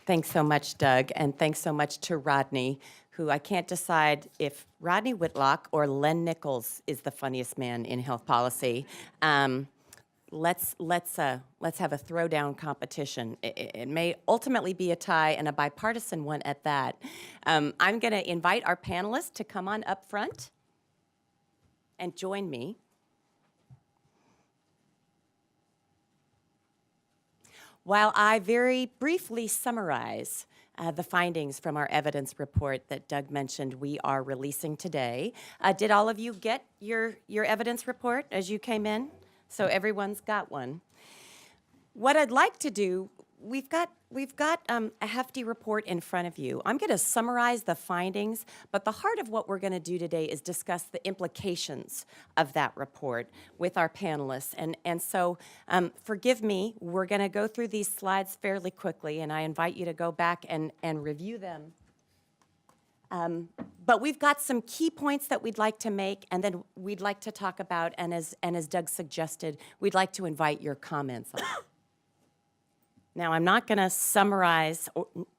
Thanks so much, Doug, and thanks so much to Rodney, who I can't decide if Rodney Whitlock or Len Nichols is the funniest man in health policy. Let's have a throwdown competition. It may ultimately be a tie and a bipartisan one at that. I'm going to invite our panelists to come on up front and join me. While I very briefly summarize the findings from our evidence report that Doug mentioned we are releasing today. Did all of you get your evidence report as you came in? So everyone's got one. What I'd like to do, we've got a hefty report in front of you. I'm going to summarize the findings, but the heart of what we're going to do today is discuss the implications of that report with our panelists. And so forgive me, we're going to go through these slides fairly quickly, and I invite you to go back and review them. But we've got some key points that we'd like to make, and then we'd like to talk about, and as Doug suggested, we'd like to invite your comments on. Now, I'm not going to summarize,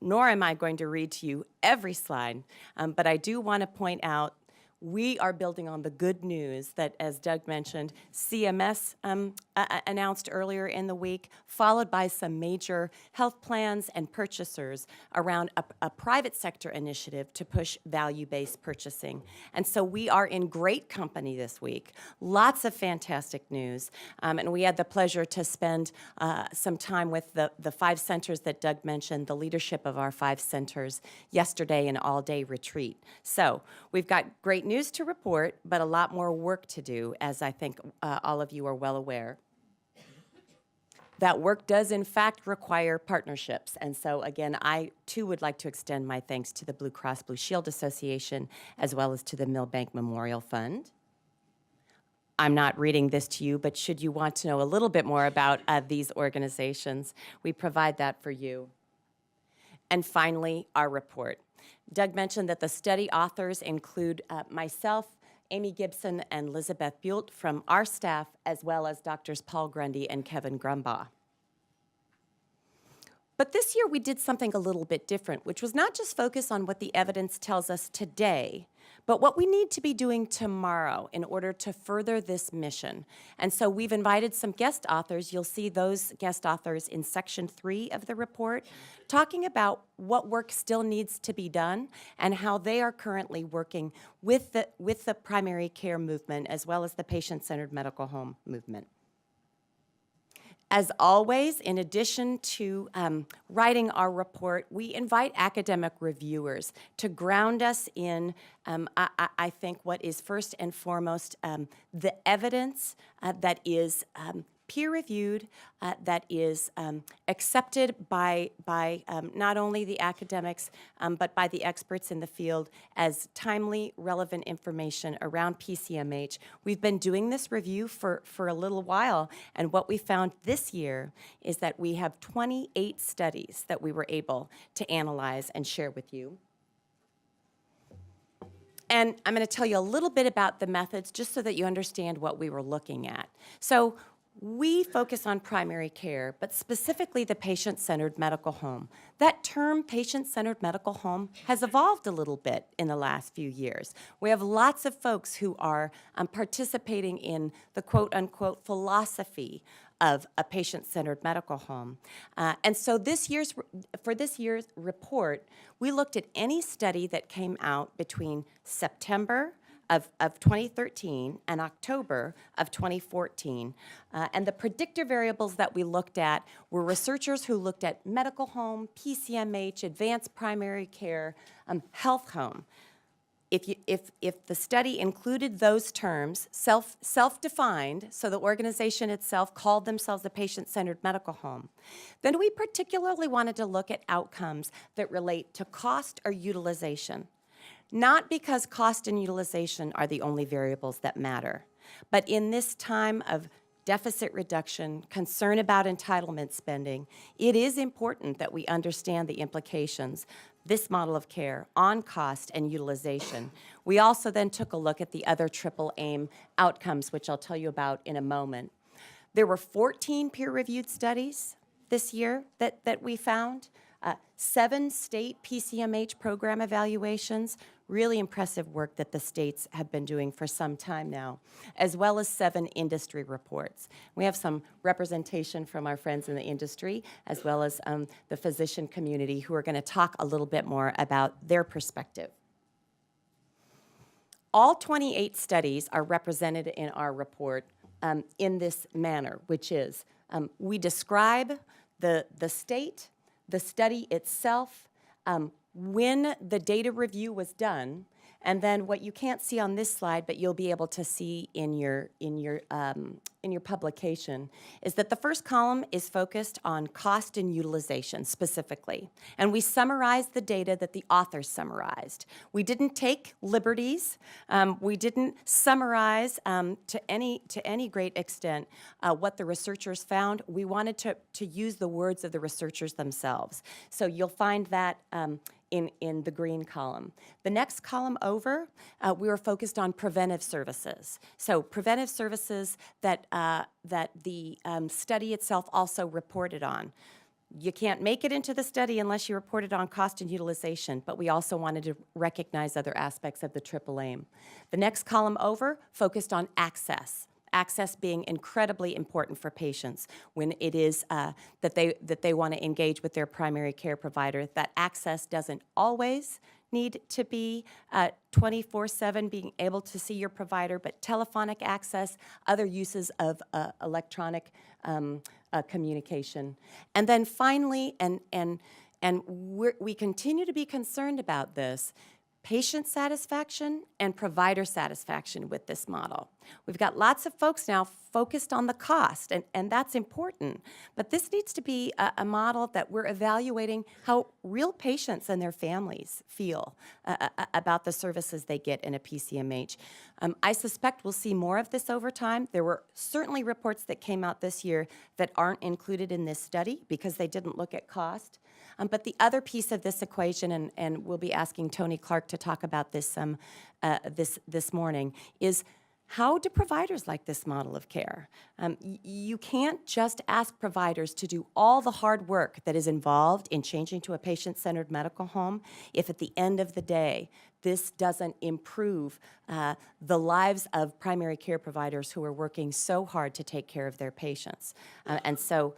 nor am I going to read to you every slide, but I do want to point out we are building on the good news that, as Doug mentioned, CMS announced earlier in the week, followed by some major health plans and purchasers around a private sector initiative to push value-based purchasing. And so we are in great company this week. Lots of fantastic news. And we had the pleasure to spend some time with the 5 centers that Doug mentioned, the leadership of our 5 centers yesterday, an all-day retreat. So we've got great news to report, but a lot more work to do, as I think all of you are well aware. That work does, in fact, require partnerships. And so, again, I, too, would like to extend my thanks to the Blue Cross Blue Shield Association, as well as to the Millbank Memorial Fund. I'm not reading this to you, but should you want to know a little bit more about these organizations, we provide that for you. And finally, our report. Doug mentioned that the study authors include myself, Amy Gibson, and Elizabeth Bult from our staff, as well as Drs. Paul Grundy and Kevin Grumbaugh. But this year we did something a little bit different, which was not just focus on what the evidence tells us today, but what we need to be doing tomorrow in order to further this mission. And so we've invited some guest authors. You'll see those guest authors in section 3 of the report, talking about what work still needs to be done and how they are currently working with the primary care movement as well as the patient-centered medical home movement. As always, in addition to writing our report, we invite academic reviewers to ground us in, I think, what is first and foremost the evidence that is peer-reviewed, that is accepted by not only the academics, but by the experts in the field as timely, relevant information around PCMH. We've been doing this review for a little while, and what we found this year is that we have 28 studies that we were able to analyze and share with you. And I'm going to tell you a little bit about the methods just so that you understand what we were looking at. So we focus on primary care, but specifically the patient-centered medical home. That term, patient-centered medical home, has evolved a little bit in the last few years. We have lots of folks who are participating in the quote-unquote philosophy of a patient-centered medical home. And so for this year's report, we looked at any study that came out between September of 2013 and October of 2014. And the predictor variables that we looked at were researchers who looked at medical home, PCMH, advanced primary care, health home. If the study included those terms, self-defined, so the organization itself called themselves a patient-centered medical home, then we particularly wanted to look at outcomes that relate to cost or utilization. Not because cost and utilization are the only variables that matter, but in this time of deficit reduction, concern about entitlement spending, it is important that we understand the implications this model of care on cost and utilization. We also then took a look at the other triple aim outcomes, which I'll tell you about in a moment. There were 14 peer-reviewed studies this year that we found. 7 state PCMH program evaluations, really impressive work that the states have been doing for some time now, as well as 7 industry reports. We have some representation from our friends in the industry, as well as the physician community, who are going to talk a little bit more about their perspective. All 28 studies are represented in our report in this manner, which is we describe the state, the study itself, when the data review was done, and then what you can't see on this slide, but you'll be able to see in your publication, is that the first column is focused on cost and utilization specifically, and we summarized the data that the authors summarized. We didn't take liberties. We didn't summarize to any great extent what the researchers found. We wanted to use the words of the researchers themselves. So you'll find that in the green column. The next column over, we were focused on preventive services. So preventive services that the study itself also reported on. You can't make it into the study unless you reported on cost and utilization, but we also wanted to recognize other aspects of the triple aim. The next column over focused on access. Access being incredibly important for patients when it is that they want to engage with their primary care provider. That access doesn't always need to be 24/7 being able to see your provider, but telephonic access, other uses of electronic communication. And then finally, and we continue to be concerned about this, patient satisfaction and provider satisfaction with this model. We've got lots of folks now focused on the cost, and that's important. But this needs to be a model that we're evaluating how real patients and their families feel about the services they get in a PCMH. I suspect we'll see more of this over time. There were certainly reports that came out this year that aren't included in this study because they didn't look at cost. But the other piece of this equation, and we'll be asking Tony Clark to talk about this this morning, is how do providers like this model of care? You can't just ask providers to do all the hard work that is involved in changing to a patient-centered medical home if at the end of the day this doesn't improve the lives of primary care providers who are working so hard to take care of their patients. And so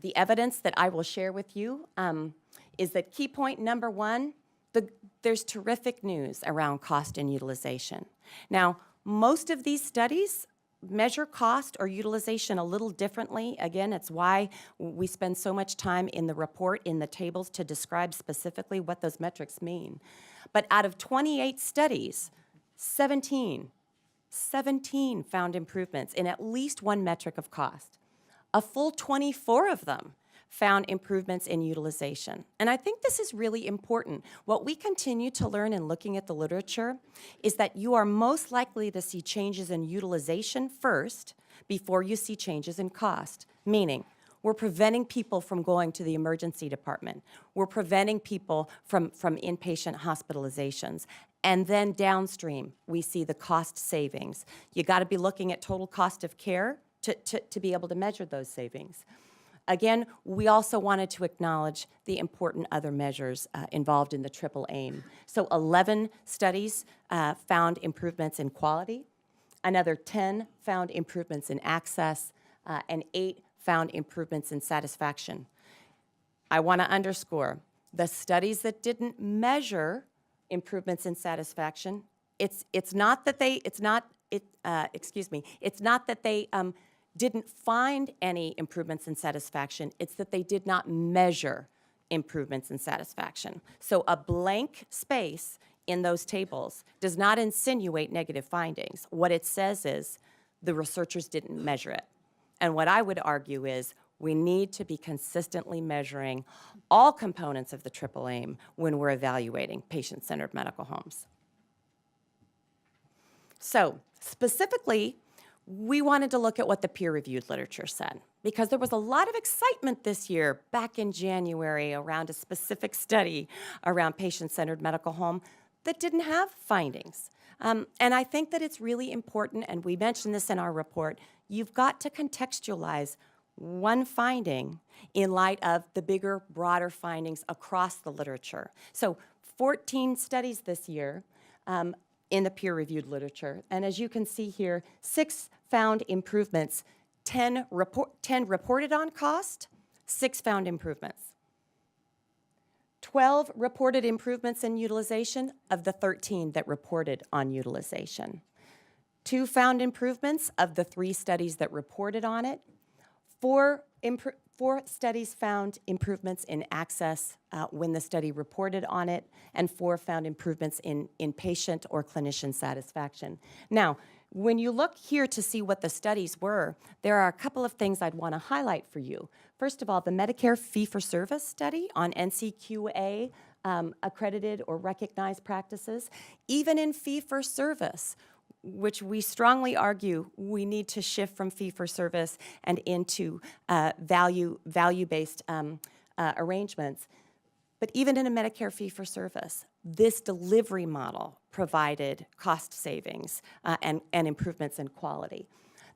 the evidence that I will share with you is that key point number 1, there's terrific news around cost and utilization. Now, most of these studies measure cost or utilization a little differently. Again, it's why we spend so much time in the report, in the tables, to describe specifically what those metrics mean. But out of 28 studies, 17 found improvements in at least one metric of cost. A full 24 of them found improvements in utilization. And I think this is really important. What we continue to learn in looking at the literature is that you are most likely to see changes in utilization first before you see changes in cost, meaning we're preventing people from going to the emergency department. We're preventing people from inpatient hospitalizations. And then downstream, we see the cost savings. You got to be looking at total cost of care to be able to measure those savings. Again, we also wanted to acknowledge the important other measures involved in the triple aim. So 11 studies found improvements in quality, another 10 found improvements in access, and 8 found improvements in satisfaction. I want to underscore, the studies that didn't measure improvements in satisfaction, it's not that they didn't find any improvements in satisfaction, it's that they did not measure improvements in satisfaction. So a blank space in those tables does not insinuate negative findings. What it says is the researchers didn't measure it. And what I would argue is we need to be consistently measuring all components of the triple aim when we're evaluating patient-centered medical homes. So specifically, we wanted to look at what the peer-reviewed literature said, because there was a lot of excitement this year back in January around a specific study around patient-centered medical home that didn't have findings. And I think that it's really important, and we mentioned this in our report, you've got to contextualize one finding in light of the bigger, broader findings across the literature. So 14 studies this year in the peer-reviewed literature. And as you can see here, 6 found improvements, 10 reported on cost, 6 found improvements. 12 reported improvements in utilization of the 13 that reported on utilization. 2 found improvements of the 3 studies that reported on it. 4 studies found improvements in access when the study reported on it, and 4 found improvements in patient or clinician satisfaction. Now, when you look here to see what the studies were, there are a couple of things I'd want to highlight for you. First of all, the Medicare fee-for-service study on NCQA accredited or recognized practices, even in fee-for-service, which we strongly argue we need to shift from fee-for-service and into value-based arrangements. But even in a Medicare fee-for-service, this delivery model provided cost savings and improvements in quality.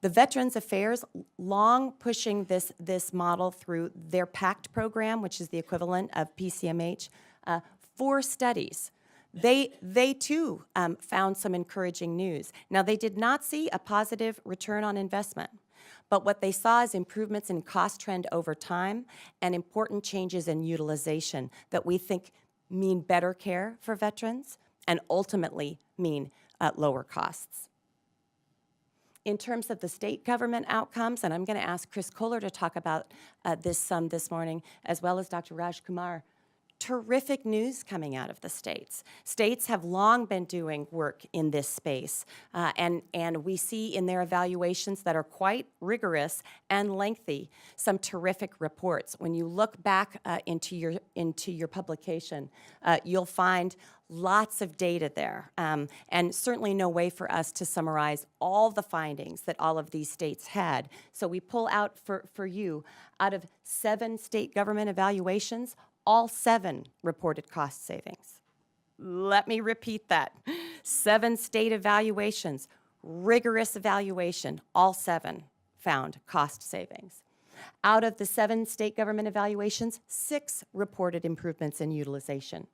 The Veterans Affairs, long pushing this model through their PACT program, which is the equivalent of PCMH, 4 studies. They too found some encouraging news. Now, they did not see a positive return on investment, but what they saw is improvements in cost trend over time and important changes in utilization that we think mean better care for veterans and ultimately mean lower costs. In terms of the state government outcomes, and I'm going to ask Chris Kohler to talk about this some this morning, as well as Dr. Raj Kumar, terrific news coming out of the states. States have long been doing work in this space, and we see in their evaluations that are quite rigorous and lengthy some terrific reports. When you look back into your publication, you'll find lots of data there, and certainly no way for us to summarize all the findings that all of these states had. So we pull out for you, out of 7 state government evaluations, all 7 reported cost savings. Let me repeat that. 7 state evaluations, rigorous evaluation, all 7 found cost savings. Out of the 7 state government evaluations, 6 reported improvements in utilization.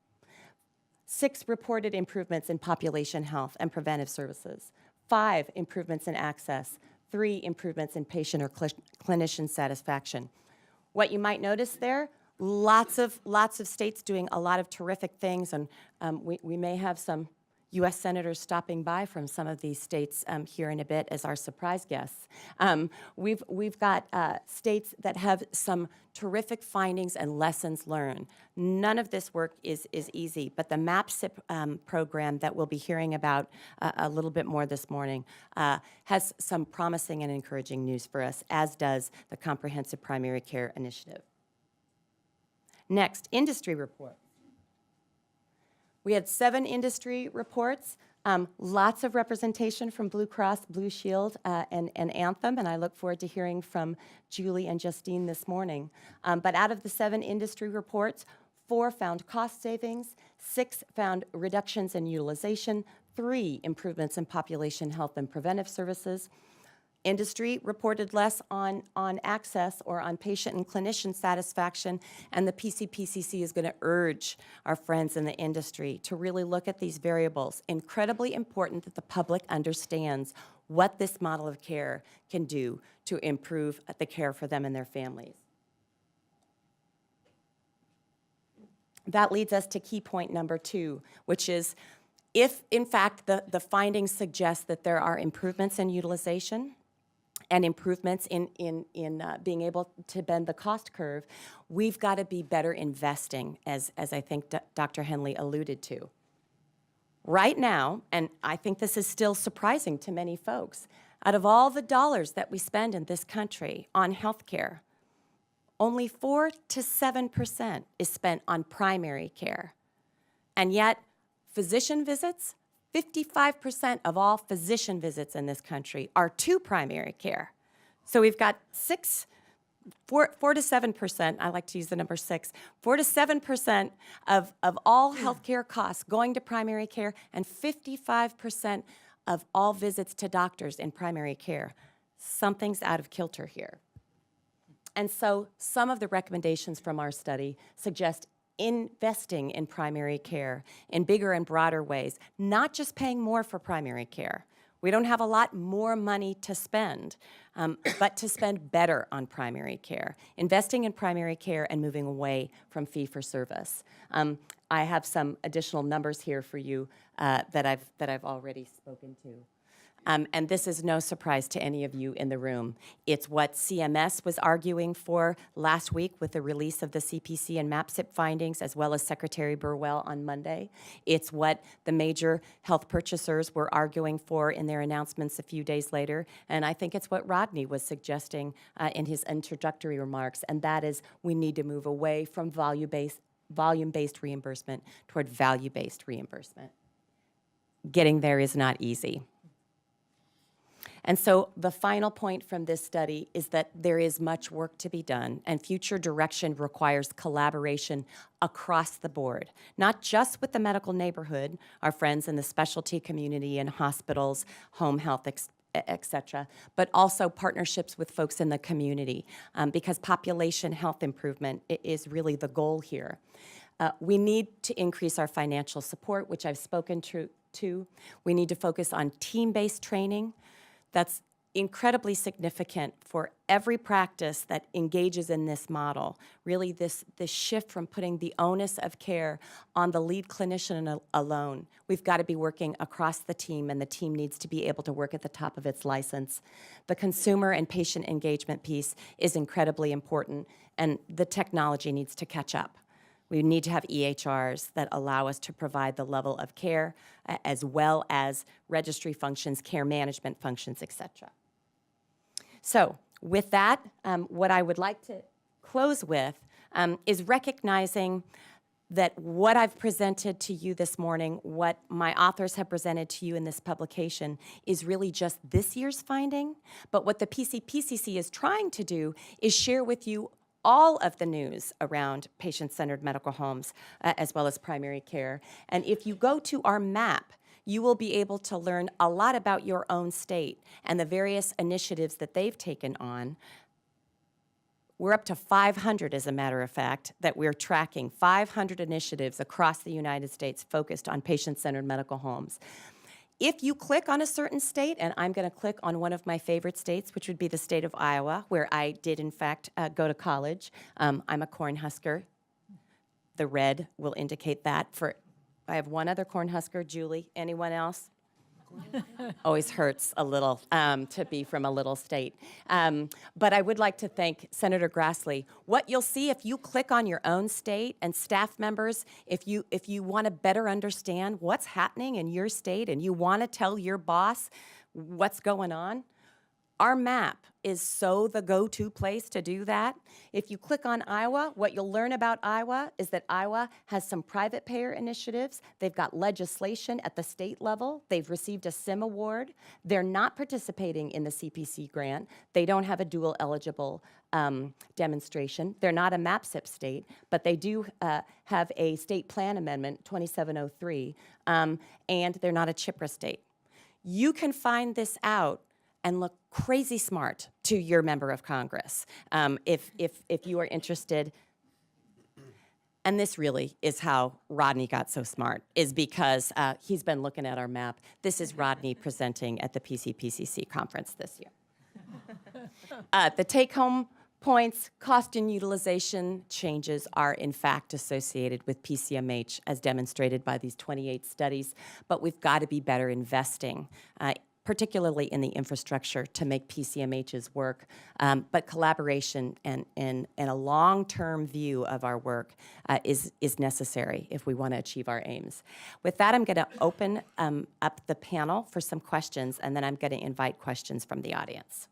6 reported improvements in population health and preventive services. 5 improvements in access. 3 improvements in patient or clinician satisfaction. What you might notice there, lots of states doing a lot of terrific things, and we may have some U.S. senators stopping by from some of these states here in a bit as our surprise guests. We've got states that have some terrific findings and lessons learned. None of this work is easy, but the MAPSIP program that we'll be hearing about a little bit more this morning has some promising and encouraging news for us, as does the Comprehensive Primary Care Initiative. Next, industry report. We had 7 industry reports, lots of representation from Blue Cross, Blue Shield, and Anthem, and I look forward to hearing from Julie and Justine this morning. But out of the 7 industry reports, 4 found cost savings, 6 found reductions in utilization, 3 improvements in population health and preventive services. Industry reported less on access or on patient and clinician satisfaction, and the PCPCC is going to urge our friends in the industry to really look at these variables. Incredibly important that the public understands what this model of care can do to improve the care for them and their families. That leads us to key point number 2, which is if, in fact, the findings suggest that there are improvements in utilization, and improvements in being able to bend the cost curve, we've got to be better investing, as I think Dr. Henley alluded to. Right now, and I think this is still surprising to many folks, out of all the dollars that we spend in this country on healthcare, only 4 to 7% is spent on primary care. And yet, physician visits, 55% of all physician visits in this country are to primary care. So we've got 4 to 7%, I like to use the number 6, 4 to 7% of all healthcare costs going to primary care, and 55% of all visits to doctors in primary care. Something's out of kilter here. And so some of the recommendations from our study suggest investing in primary care in bigger and broader ways, not just paying more for primary care. We don't have a lot more money to spend, but to spend better on primary care, investing in primary care and moving away from fee-for-service. I have some additional numbers here for you that I've already spoken to. And this is no surprise to any of you in the room. It's what CMS was arguing for last week with the release of the CPC and MAPCIP findings, as well as Secretary Burwell on Monday. It's what the major health purchasers were arguing for in their announcements a few days later. And I think it's what Rodney was suggesting in his introductory remarks, and that is we need to move away from volume-based reimbursement toward value-based reimbursement. Getting there is not easy. And so the final point from this study is that there is much work to be done, and future direction requires collaboration across the board, not just with the medical neighborhood, our friends in the specialty community and hospitals, home health, et cetera, but also partnerships with folks in the community, because population health improvement is really the goal here. We need to increase our financial support, which I've spoken to. We need to focus on team-based training. That's incredibly significant for every practice that engages in this model. Really, this shift from putting the onus of care on the lead clinician alone. We've got to be working across the team, and the team needs to be able to work at the top of its license. The consumer and patient engagement piece is incredibly important, and the technology needs to catch up. We need to have EHRs that allow us to provide the level of care as well as registry functions, care management functions, et cetera. So with that, what I would like to close with is recognizing that what I've presented to you this morning, what my authors have presented to you in this publication, is really just this year's finding. But what the PCPCC is trying to do is share with you all of the news around patient-centered medical homes, as well as primary care. And if you go to our map, you will be able to learn a lot about your own state and the various initiatives that they've taken on. We're up to 500, as a matter of fact, that we're tracking, 500 initiatives across the United States focused on patient-centered medical homes. If you click on a certain state, and I'm going to click on one of my favorite states, which would be the state of Iowa, where I did, in fact, go to college. I'm a Cornhusker. The red will indicate that. I have one other Cornhusker, Julie. Anyone else? Always hurts a little to be from a little state. But I would like to thank Senator Grassley. What you'll see if you click on your own state, and staff members, if you want to better understand what's happening in your state and you want to tell your boss what's going on, our map is so the go-to place to do that. If you click on Iowa, what you'll learn about Iowa is that Iowa has some private payer initiatives. They've got legislation at the state level. They've received a SIM award. They're not participating in the CPC grant. They don't have a dual eligible demonstration. They're not a MAPCIP state, but they do have a state plan amendment, 2703, and they're not a CHIPRA state. You can find this out and look crazy smart to your member of Congress if you are interested. And this really is how Rodney got so smart, is because he's been looking at our map. This is Rodney presenting at the PCPCC conference this year. The take-home points: cost and utilization changes are in fact associated with PCMH, as demonstrated by these 28 studies, but we've got to be better investing, particularly in the infrastructure, to make PCMHs work. But collaboration and a long-term view of our work is necessary if we want to achieve our aims. With that, I'm going to open up the panel for some questions, and then I'm going to invite questions from the audience.